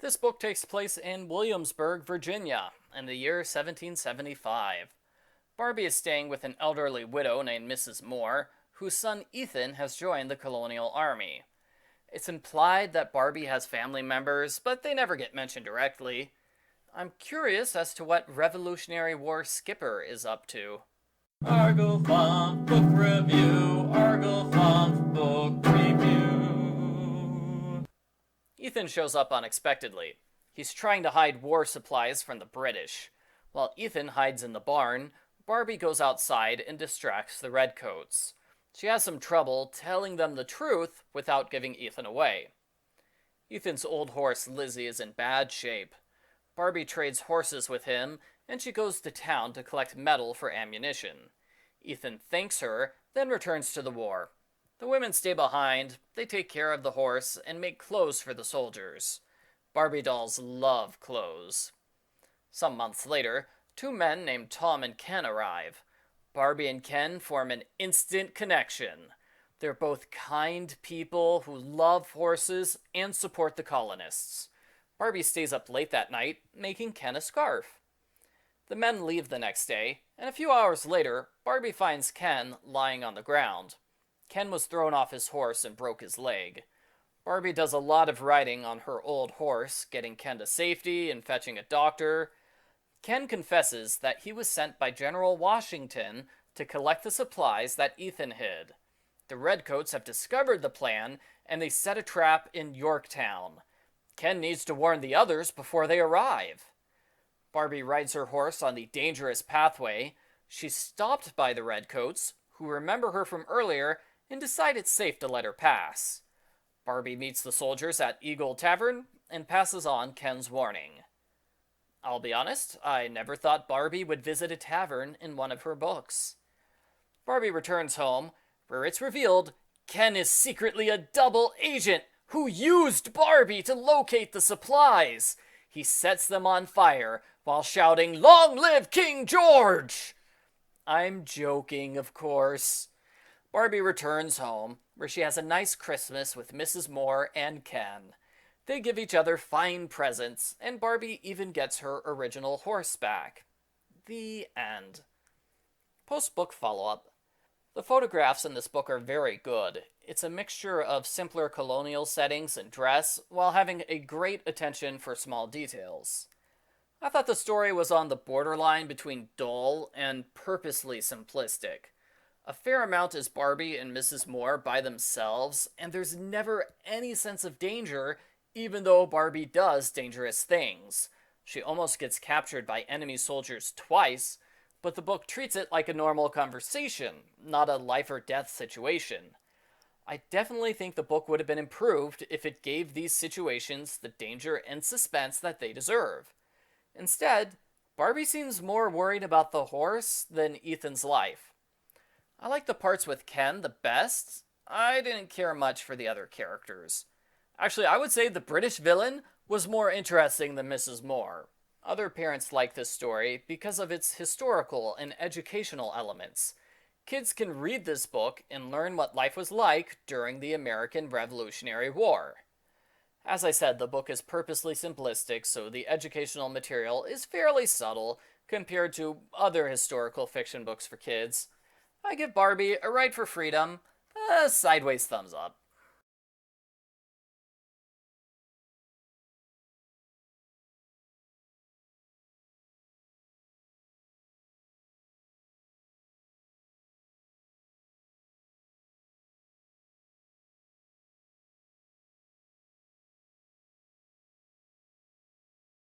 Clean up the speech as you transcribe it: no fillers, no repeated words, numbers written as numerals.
This book takes place in Williamsburg, Virginia, in the year 1775. Barbie is staying with an elderly widow named Mrs. Moore, whose son Ethan has joined the colonial army. It's implied that Barbie has family members, but they never get mentioned directly. I'm curious as to what Revolutionary War Skipper is up to. Argo Font Book Review, Argo Font Book Review. Ethan shows up unexpectedly. He's trying to hide war supplies from the British. While Ethan hides in the barn, Barbie goes outside and distracts the redcoats. She has some trouble telling them the truth without giving Ethan away. Ethan's old horse Lizzie is in bad shape. Barbie trades horses with him, and she goes to town to collect metal for ammunition. Ethan thanks her, then returns to the war. The women stay behind, they take care of the horse, and make clothes for the soldiers. Barbie dolls love clothes. Some months later, two men named Tom and Ken arrive. Barbie and Ken form an instant connection. They're both kind people who love horses and support the colonists. Barbie stays up late that night, making Ken a scarf. The men leave the next day, and a few hours later, Barbie finds Ken lying on the ground. Ken was thrown off his horse and broke his leg. Barbie does a lot of riding on her old horse, getting Ken to safety and fetching a doctor. Ken confesses that he was sent by General Washington to collect the supplies that Ethan hid. The redcoats have discovered the plan, and they set a trap in Yorktown. Ken needs to warn the others before they arrive. Barbie rides her horse on the dangerous pathway. She's stopped by the redcoats, who remember her from earlier and decide it's safe to let her pass. Barbie meets the soldiers at Eagle Tavern and passes on Ken's warning. I'll be honest, I never thought Barbie would visit a tavern in one of her books. Barbie returns home, where it's revealed Ken is secretly a double agent who used Barbie to locate the supplies. He sets them on fire while shouting, "Long live King George!" I'm joking, of course. Barbie returns home, where she has a nice Christmas with Mrs. Moore and Ken. They give each other fine presents, and Barbie even gets her original horse back. The end. Post-book follow-up. The photographs in this book are very good. It's a mixture of simpler colonial settings and dress, while having a great attention for small details. I thought the story was on the borderline between dull and purposely simplistic. A fair amount is Barbie and Mrs. Moore by themselves, and there's never any sense of danger, even though Barbie does dangerous things. She almost gets captured by enemy soldiers twice, but the book treats it like a normal conversation, not a life or death situation. I definitely think the book would have been improved if it gave these situations the danger and suspense that they deserve. Instead, Barbie seems more worried about the horse than Ethan's life. I like the parts with Ken the best. I didn't care much for the other characters. Actually, I would say the British villain was more interesting than Mrs. Moore. Other parents like this story because of its historical and educational elements. Kids can read this book and learn what life was like during the American Revolutionary War. As I said, the book is purposely simplistic, so the educational material is fairly subtle compared to other historical fiction books for kids. I give Barbie a Ride for Freedom a sideways thumbs up.